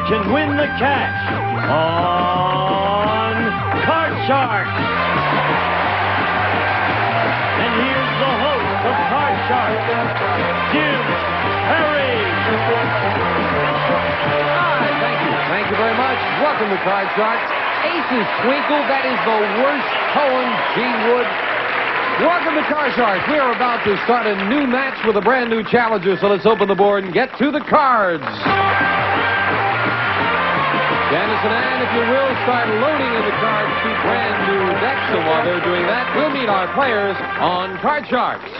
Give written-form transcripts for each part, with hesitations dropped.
can win the cash on Card Sharks. And here's the host of Card Sharks, Jim Perry. Hi, thank you very much. Welcome to Card Sharks. Aces Twinkle, that is the worst poem, Gene Wood. Welcome to Card Sharks. We are about to start a new match with a brand new challenger, so let's open the board and get to the cards. Janice and Ann, if you will, start loading in the cards to brand new decks, and while they're doing that, we'll meet our players on Card Sharks.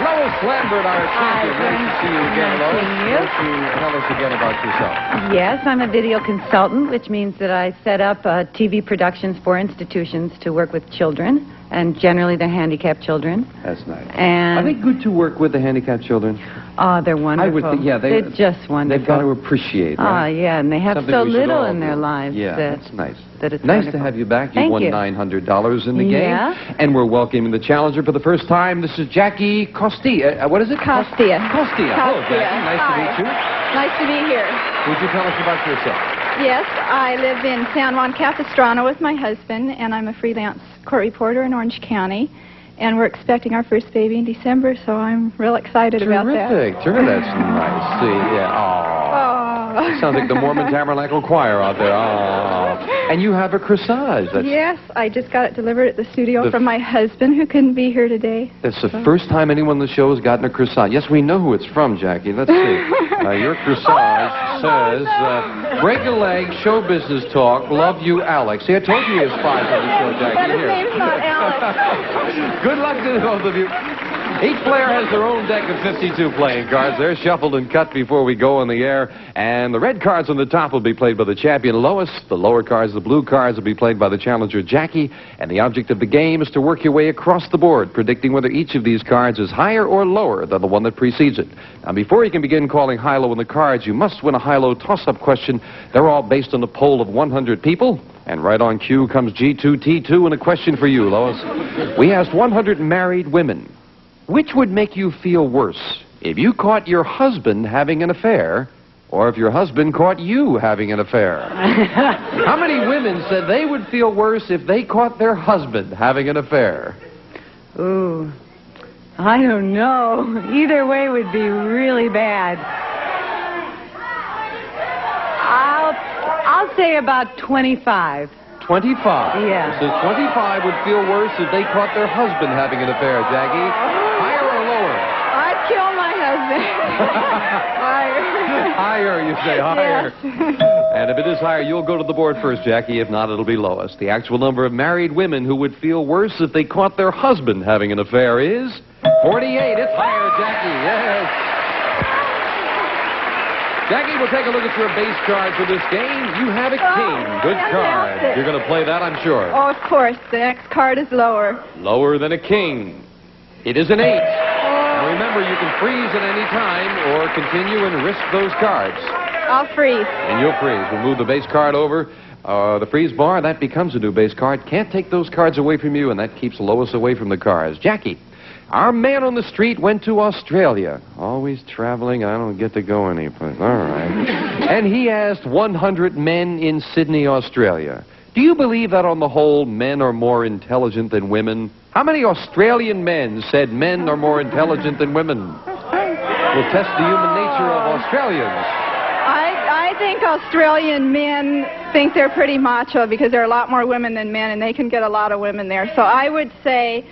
Lois Lambert, our champion. Nice to see you again, Lois. Why don't you tell us again about yourself? Yes, I'm a video consultant, which means that I set up TV productions for institutions to work with children, and generally they're handicapped children. That's nice. And are they good to work with, the handicapped children? Oh, they're wonderful. I would think, yeah, they're just wonderful. They've got to appreciate, right? Oh, yeah, and they have Something so we should little all in their do. lives. Yeah, that, that's nice. That it's nice wonderful. to have you back. You Thank won you. $900 in the game. Yeah. And we're welcoming the challenger for the first time. This is Jackie Costilla. What is it? Costia. Costia. Hello, Jackie. Nice to meet you. Nice to be here. Would you tell us about yourself? Yes, I live in San Juan Capistrano with my husband, and I'm a freelance court reporter in Orange County. And we're expecting our first baby in December, so I'm real excited about that. Terrific. That's nice. See, yeah. Aww. Sounds like the Mormon Tabernacle Choir out there. Aww. And you have a corsage. Yes, I just got it delivered at the studio from my husband, who couldn't be here today. That's the first time anyone on the show has gotten a corsage. Yes, we know who it's from, Jackie. Let's see. Your corsage says, break a leg, show business talk, love you, Alex. See, I told you he has spies on the show, Jackie. But his name's not Alex. Good luck to both of you. Each player has their own deck of 52 playing cards. They're shuffled and cut before we go on the air. And the red cards on the top will be played by the champion, Lois. The lower cards, the blue cards, will be played by the challenger, Jackie. And the object of the game is to work your way across the board, predicting whether each of these cards is higher or lower than the one that precedes it. Now, before you can begin calling high-low on the cards, you must win a high-low toss-up question. They're all based on a poll of 100 people. And right on cue comes G2T2 and a question for you, Lois. We asked 100 married women, which would make you feel worse if you caught your husband having an affair or if your husband caught you having an affair? How many women said they would feel worse if they caught their husband having an affair? Ooh, I don't know. Either way would be really bad. I'll say about 25. 25. Yeah. So 25 would feel worse if they caught their husband having an affair, Jackie. Higher or lower? I'd kill my husband. Higher. Higher, you say, higher. Yes. And if it is higher, you'll go to the board first, Jackie. If not, it'll be Lois. The actual number of married women who would feel worse if they caught their husband having an affair is 48. It's higher, Jackie. Yes. Jackie, we'll take a look at your base card for this game. You have a king. Good card. You're going to play that, I'm sure. Oh, of course. The next card is lower. Lower than a king. It is an 8. Now remember, you can freeze at any time or continue and risk those cards. I'll freeze. And you'll freeze. We'll move the base card over. The freeze bar, that becomes a new base card. Can't take those cards away from you, and that keeps Lois away from the cards. Jackie, our man on the street went to Australia. Always traveling. I don't get to go anyplace. All right. And he asked 100 men in Sydney, Australia, do you believe that on the whole men are more intelligent than women? How many Australian men said men are more intelligent than women? We'll test the human nature of Australians. I think Australian men think they're pretty macho because there are a lot more women than men, and they can get a lot of women there. So I would say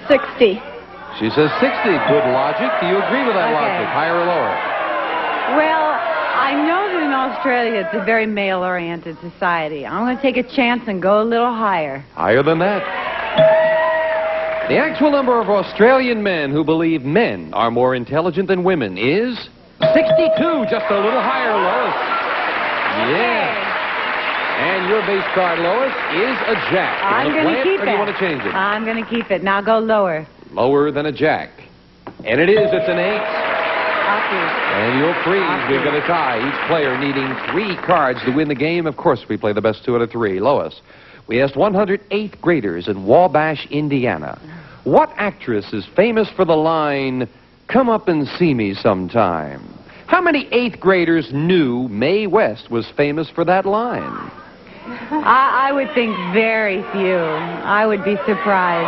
60. She says 60. Good logic. Do you agree with that logic? Higher or lower? Well, I know that in Australia it's a very male-oriented society. I'm going to take a chance and go a little higher. Higher than that. The actual number of Australian men who believe men are more intelligent than women is 62. Just a little higher, Lois. Yeah. And your base card, Lois, is a jack. I'm going to keep it. Or do you want to change it? I'm going to keep it. Now go lower. Lower than a jack. And it is. It's an 8. And you'll freeze. We're going to tie. Each player needing 3 cards to win the game. Of course, we play the best 2 out of 3. Lois, we asked 100 8th graders in Wabash, Indiana, what actress is famous for the line, "Come up and see me sometime"? How many 8th graders knew Mae West was famous for that line? I would think very few. I would be surprised.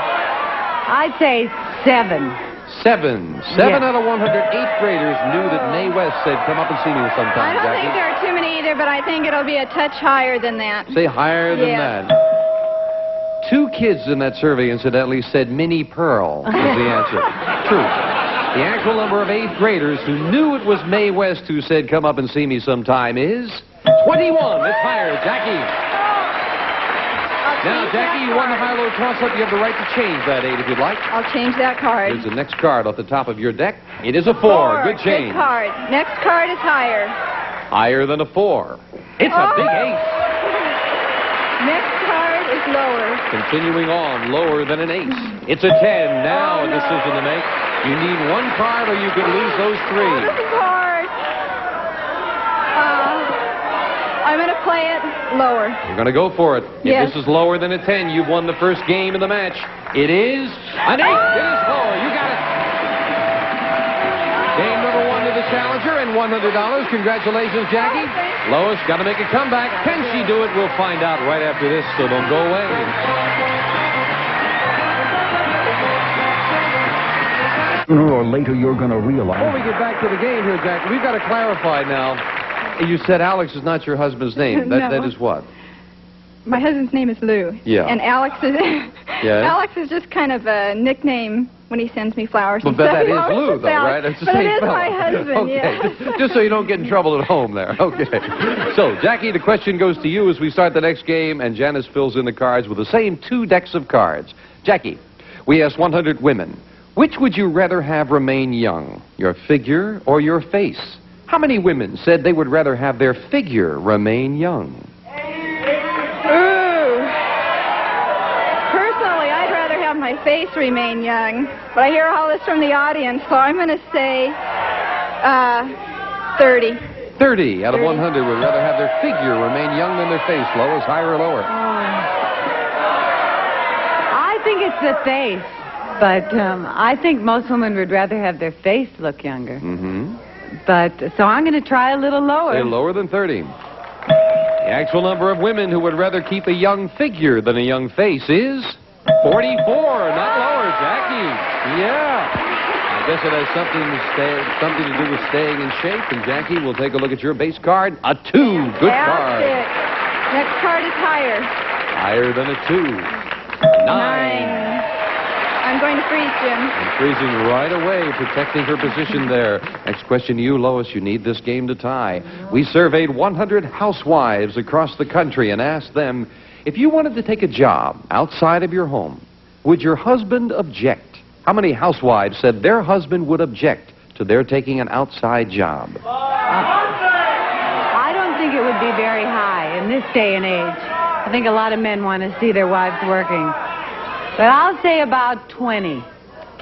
I'd say 7. 7 Yes. out of 100 8th graders knew that Mae West said, "Come up and see me sometime." I don't Jackie. think there are too many either, but I think it'll be a touch higher than that. Say higher than Yes. that. 2 kids in that survey, incidentally, said Minnie Pearl was the answer. True. The actual number of 8th graders who knew it was Mae West who said, "Come up and see me sometime," is 21. It's higher. Jackie. Now, Jackie, you won the high-low toss-up. You have the right to change that 8 if you'd like. I'll change that card. Here's the next card off the top of your deck. It is a 4. Good change. Good card. Next card is higher. Higher than a 4. It's a big 8. Next card is lower. Continuing on, lower than an ace. It's a 10. Now a decision to make. You need 1 card or you could lose those 3. Oh, this is hard. I'm going to play it lower. You're going to go for it. If Yes. this is lower than a 10, you've won the first game of the match. It is an 8. It is lower. You got it. Game number 1 to the challenger and $100. Congratulations, Jackie. Lois got to make a comeback. Can she do it? We'll find out right after this, so don't go away. Sooner or later, you're going to realize. Before we get back to the game here, Jackie, we've got to clarify now. You said Alex is not your husband's name. No. That is what? My husband's name is Lou. Yeah. And Alex is Yes. Alex is just kind of a nickname when he sends me flowers. But and stuff. that He is always Lou, says though, Alex. right? It's the But same it is fellow. my husband, Okay. yeah. Just so you don't get in trouble at home there. Okay. So, Jackie, the question goes to you as we start the next game, and Janice fills in the cards with the same 2 decks of cards. Jackie, we asked 100 women, which would you rather have remain young, your figure or your face? How many women said they would rather have their figure remain young? Ooh. Personally, I'd rather have my face remain young. But I hear all this from the audience, so I'm going to say 30. 30 out of 100 would rather have their figure remain young than their face. Lois, higher or lower? I think it's the face, but I think most women would rather have their face look younger. Mm-hmm. But so I'm going to try a little lower. Say lower than 30. The actual number of women who would rather keep a young figure than a young face is 44. Not lower, Jackie. Yeah. I guess it has something to do with staying in shape. And Jackie, we'll take a look at your base card. A 2. Good That's card. it. Next card is higher. Higher than a 2. 9. I'm going to freeze, Jim. And freezing right away, protecting her position there. Next question to you, Lois. You need this game to tie. We surveyed 100 housewives across the country and asked them, if you wanted to take a job outside of your home, would your husband object? How many housewives said their husband would object to their taking an outside job? I don't think it would be very high in this day and age. I think a lot of men want to see their wives working. But I'll say about 20.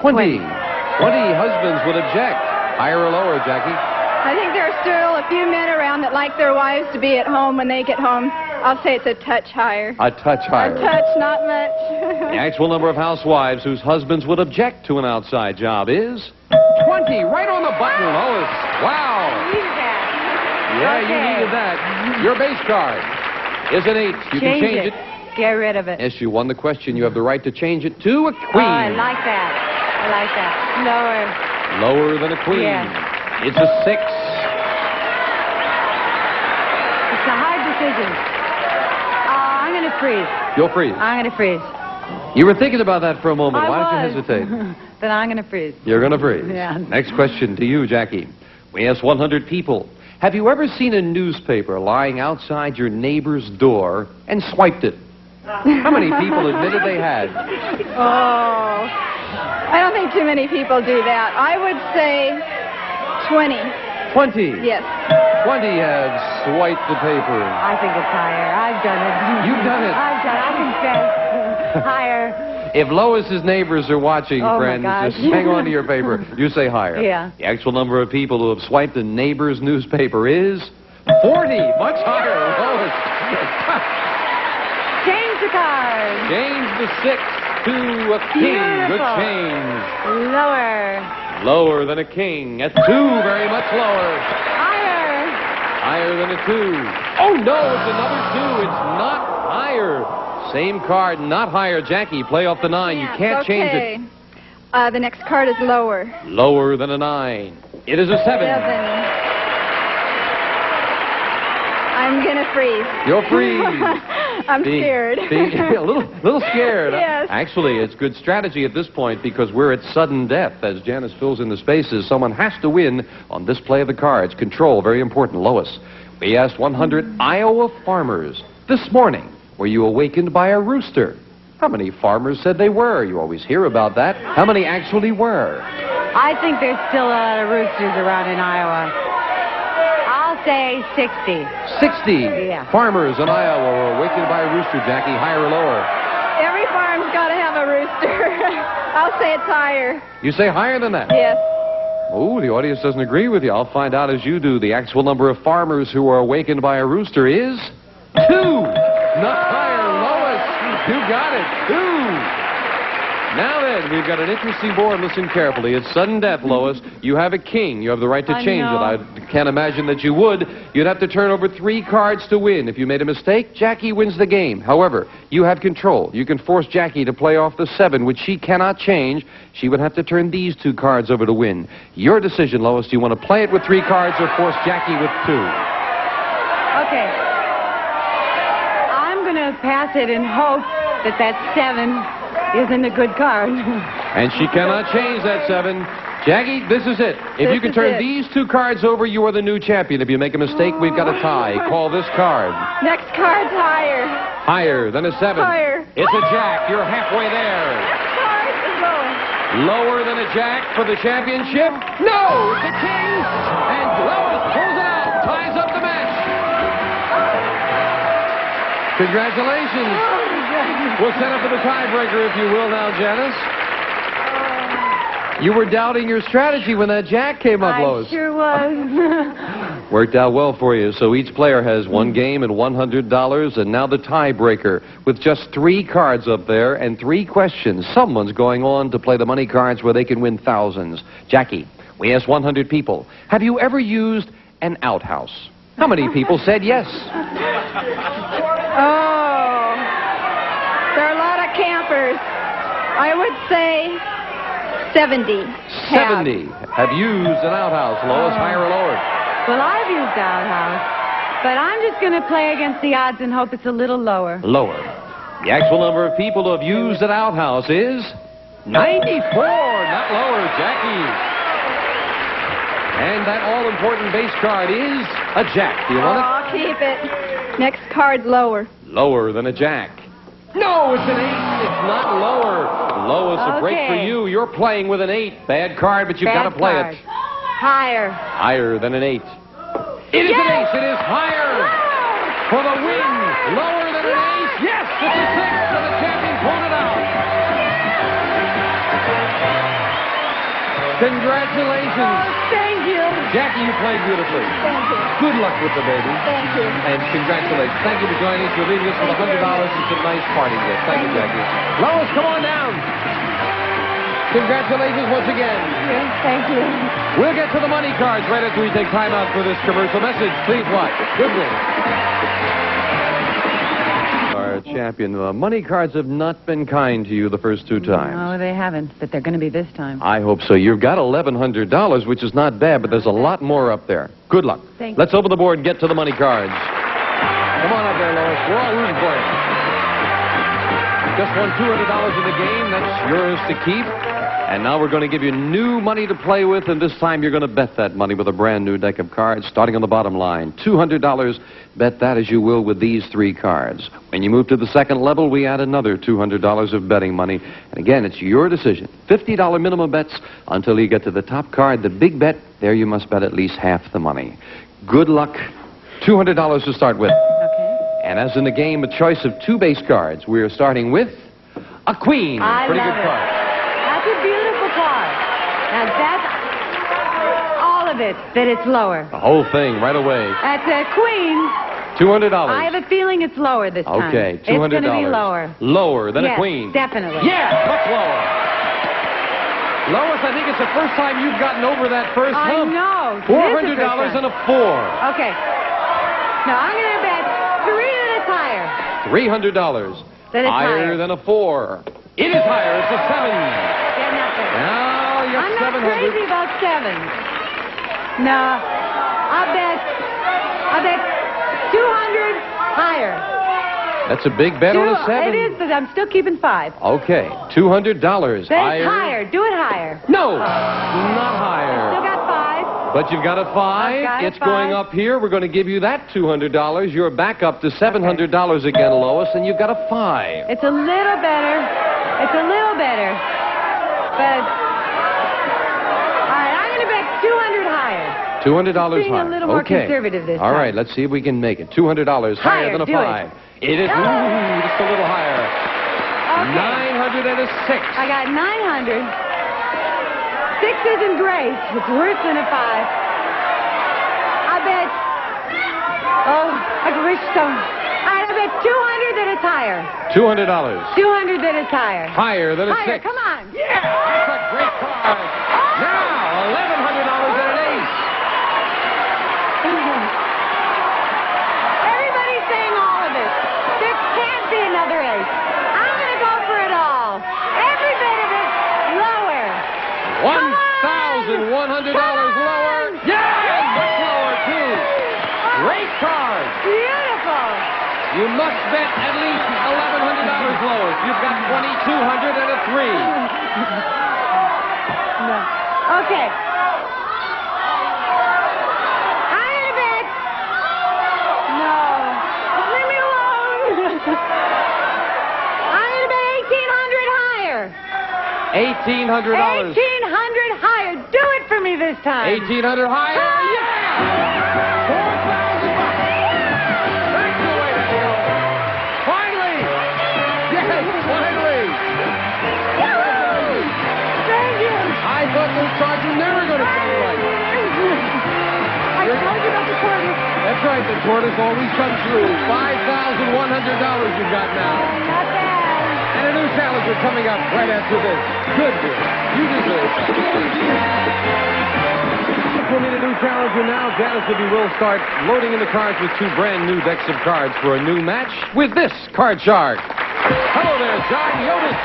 20 husbands would object. Higher or lower, Jackie? I think there are still a few men around that like their wives to be at home when they get home. I'll say it's a touch higher. A touch higher. A touch, not much. The actual number of housewives whose husbands would object to an outside job is 20. Right on the button, Lois. Wow. Needed that. Yeah, Okay. you needed that. Your base card is an 8. You can change it. Get rid of it. Yes, you won the question. You have the right to change it to a Oh, queen. I like that. I like that. Lower. Lower than a queen. Yeah. It's a 6. It's a hard decision. I'm going to freeze. You'll freeze. I'm going to freeze. You were thinking about that for a moment. I Why was. don't you hesitate? Then I'm going to freeze. You're going to freeze. Yeah. Next question to you, Jackie. We asked 100 people, have you ever seen a newspaper lying outside your neighbor's door and swiped it? How many people admitted they had? Oh, I don't think too many people do that. I would say 20. 20. Yes. 20 have swiped the paper. I think it's higher. I've done it. You've done it. I've done it. I confess. Higher. If Lois's neighbors are watching, Oh, my friends, gosh. just hang on to your paper. You say higher. Yeah. The actual number of people who have swiped a neighbor's newspaper is 40. Much higher. Lois. Change the card. Change the 6 to a king. Good Beautiful. change. Lower. Lower than a king. At 2, very much lower. Higher. Higher than a 2. Oh, no, it's another 2. It's not higher. Same card, not higher. Jackie, play off the 9. You can't change it. The next card is lower. Lower than a 9. It is a 7. I'm going to freeze. You'll freeze. I'm scared. A little scared. Yes. Actually, it's good strategy at this point because we're at sudden death. As Janice fills in the spaces, someone has to win on this play of the cards. Control, very important. Lois, we asked 100 Iowa farmers this morning, were you awakened by a rooster? How many farmers said they were? You always hear about that. How many actually were? I think there's still a lot of roosters around in Iowa. I'll say 60. 60 Yeah. farmers in Iowa were awakened by a rooster. Jackie, higher or lower? Every farm's got to have a rooster. I'll say it's higher. You say higher than that? Yes. Oh, the audience doesn't agree with you. I'll find out as you do. The actual number of farmers who are awakened by a rooster is 2. Not higher. Lois, you got it. 2. Now then, we've got an interesting board. Listen carefully. It's sudden death, Lois. You have a king. You have the right to change it. I can't imagine that you would. You'd have to turn over 3 cards to win. If you made a mistake, Jackie wins the game. However, you have control. You can force Jackie to play off the 7, which she cannot change. She would have to turn these 2 cards over to win. Your decision, Lois. Do you want to play it with 3 cards or force Jackie with 2? Okay. I'm going to pass it and hope that 7 isn't a good card. And she cannot change that 7. Jackie, this is it. If you can turn these 2 cards over, you are the new champion. If you make a mistake, we've got a tie. Call this card. Next card's higher. Higher than a 7. Higher. It's a jack. You're halfway there. Next card is lower. Lower than a jack for the championship? No! It's a king! And Lois pulls it out. Ties up the match. Congratulations. We'll set up for the tiebreaker, if you will, now, Janice. You were doubting your strategy when that jack came up, Lois. I sure was. Worked out well for you. So each player has 1 game and $100, and now the tiebreaker with just 3 cards up there and 3 questions. Someone's going on to play the money cards where they can win thousands. Jackie, we asked 100 people, have you ever used an outhouse? How many people said yes? There are a lot of campers. I would say 70. 70 have used an outhouse. Lois, higher or lower? Well, I've used the outhouse, but I'm just going to play against the odds and hope it's a little lower. Lower. The actual number of people who have used an outhouse is 94. Not lower, Jackie. And that all-important base card is a jack. Do you want it? I'll keep it. Next card's lower. Lower than a jack. No, it's an 8. It's not lower. Lois, a break for you. You're playing with an 8. Bad card, but you've got to play it. Higher. Higher than an 8. It is an ace. It is higher for the win. Lower than an ace. Yes, it's a 6, and the champion pulled it out. Congratulations. Thank you. Jackie, you played beautifully. Thank you. Good luck with the baby. Thank you. And congratulations. Thank you for joining us. You're leaving us with $100 and some nice party gifts. Thank you, Jackie. Lois, come on down. Congratulations once again. Yes, thank you. We'll get to the money cards right after we take time out for this commercial message. Please watch. Good win. Our champion. The money cards have not been kind to you the first 2 times. No, they haven't, but they're going to be this time. I hope so. You've got $1,100, which is not bad, but there's a lot more up there. Good luck. Thank Let's open the board and get to the money cards. Come on up there, Lois. We're all rooting for you. Just won $200 in the game. That's yours to keep. And now we're going to give you new money to play with, and this time you're going to bet that money with a brand new deck of cards, starting on the bottom line. $200, bet that as you will with these 3 cards. When you move to the second level, we add another $200 of betting money. And again, it's your decision. $50 minimum bets until you get to the top card, the big bet. There you must bet at least half the money. Good luck. $200 to start with. Okay. And as in the game, a choice of 2 base cards. We are starting with a queen. Pretty good card. That's a beautiful card. Now, that's all of it, that it's lower. The whole thing right away. That's a queen. $200. I have a feeling it's lower this time. Okay, $200. It's going to be lower. Lower than Yes, a queen. Definitely. Yeah, much lower. Lois, I think it's the first time you've gotten over that first I hump. know. $400 and a 4. Okay. Now, I'm going to bet 3 that it's higher. $300. That it's higher than a 4. It is higher. It's a 7. Yeah, nothing. Now you I'm got not 700. crazy about 7. No, I bet 200 higher. That's a big bet on a 7. It is, but I'm still keeping 5. Okay, $200. That's higher. Do it higher. No, not higher. Still got 5. But you've got a 5. Got a It's going 5. up here. We're going to give you that $200. You're back up to $700 again, Lois, and you've got a 5. It's a little better. It's a little better. But, all right, I'm going to bet 200 higher. $200 Being higher. a little more Okay. conservative this All time. right, let's see if we can make it. $200 higher than a do 5. It is just a little higher. Okay. 900 and a 6. I got 900. 6 isn't great. It's worse than a 5. I bet. Oh, I wish so. All right, I bet 200 that it's higher. $200. 200 that it's higher. Higher than a Higher, 6. come on. Yeah, that's a great card. Now, $1,100 and an ace. Everybody's saying all of it. There can't be another ace. I'm going to go for it all. Every bit of it lower. $1,100 lower. Yeah, much lower, too. Great card. Beautiful. You must bet at least $1,100 lower. You've got $2,200 and a 3. No. Okay. I'm going to bet. No. Leave me alone. I'm going to bet 1,800 higher. $1,800. 1,800 higher. Do it for me this time. 1,800 higher. Yeah! $4,000. That's the way to go. Finally. Yes, finally. Thank you. I thought those cards were never going to come right. I told you about the tortoise. That's right, the tortoise always comes through. $5,100 you've got now. Not bad. And a new challenger coming up right after this. Good deal. You deserve it. We'll meet a new challenger now. Janice, if you will, start loading in the cards with 2 brand new decks of cards for a new match with this card shark. Hello there, John Yotis.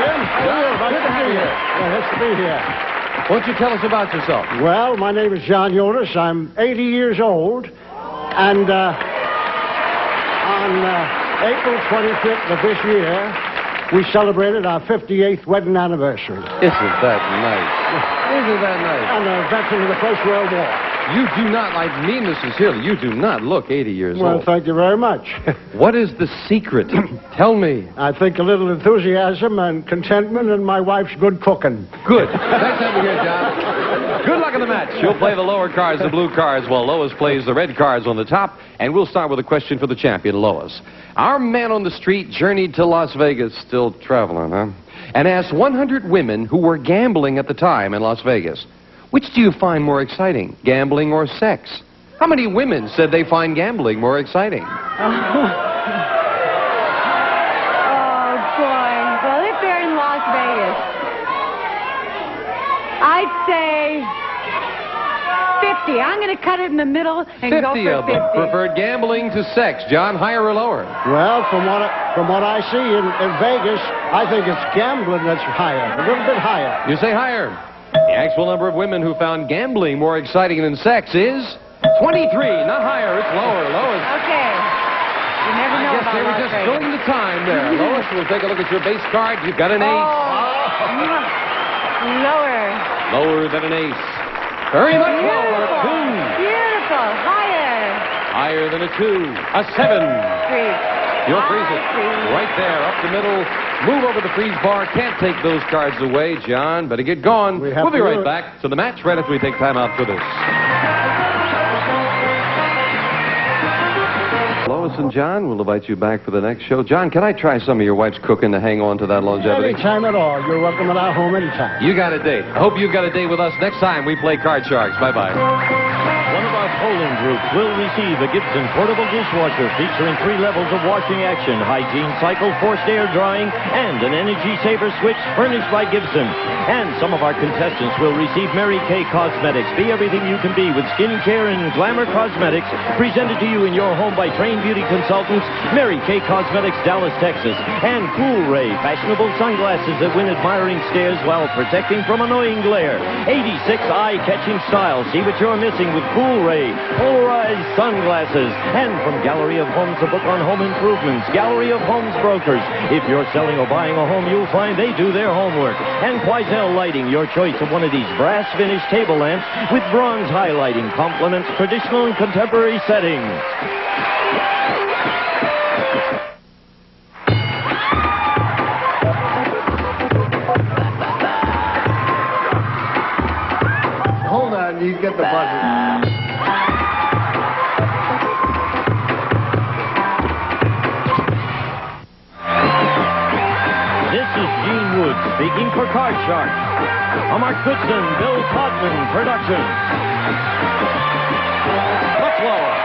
Jim. John, good to have you here. Nice to be here. Why don't you tell us about yourself? Well, my name is John Yotis. I'm 80 years old. And on April 25th of this year, we celebrated our 58th wedding anniversary. Isn't that nice? Isn't that nice? I'm a veteran of the First World War. You do not, I mean this sincerely, you do not look 80 years Well, old. thank you very much. What is the secret? Tell me. I think a little enthusiasm and contentment and my wife's good cooking. Good. Thanks for having me here, John. Good luck in the match. You'll play the lower cards, the blue cards, while Lois plays the red cards on the top. And we'll start with a question for the champion, Lois. Our man on the street journeyed to Las Vegas, still traveling, huh? And asked 100 women who were gambling at the time in Las Vegas, which do you find more exciting, gambling or sex? How many women said they find gambling more exciting? Oh, boy. Well, if they're in Las Vegas, I'd say 50. I'm going to cut it in the middle and 50 go for of them 50. preferred gambling to sex. John, higher or lower? Well, from what I see in Vegas, I think it's gambling that's higher, a little bit higher. You say higher. The actual number of women who found gambling more exciting than sex is 23. Not higher, it's lower. Lois. Okay. You never know I guess about they were Las just Vegas. filling the time there. Lois, we'll take a look at your base card. You've got an ace. Lower. Lower than an ace. Very much lower. Beautiful. 2. Beautiful. Higher. Higher than a 2. A 7. 3. You'll freeze it. Right there, up the middle. Move over the freeze bar. Can't take those cards away, John. Better get going. We have We'll be to right do it. back to the match right after we take time out for this. Lois and John, we'll invite you back for the next show. John, can I try some of your wife's cooking to hang on to that longevity? Anytime at all. You're welcome at our home anytime. You got a date. I hope you've got a date with us next time we play Card Sharks. Bye-bye. One of our Poland groups will receive a Gibson portable dishwasher featuring 3 levels of washing action, hygiene cycle, forced air drying, and an energy saver switch furnished by Gibson. And some of our contestants will receive Mary Kay Cosmetics. Be everything you can be with skincare and glamour cosmetics, presented to you in your home by trained beauty consultants Mary Kay Cosmetics, Dallas, Texas, and Cool Ray, fashionable sunglasses that win admiring stares while protecting from annoying glare. 86 eye-catching styles. See what you're missing with Cool Ray polarized sunglasses. And from Gallery of Homes, a book on home improvements, Gallery of Homes Brokers. If you're selling or buying a home, you'll find they do their homework. And Quaisel Lighting, your choice of one of these brass finished table lamps with bronze highlighting, complements traditional and contemporary settings. Hold on, you get the button. This is Gene Wood speaking for Card Shark. A Mark Goodson, Bill Codman production. Much lower.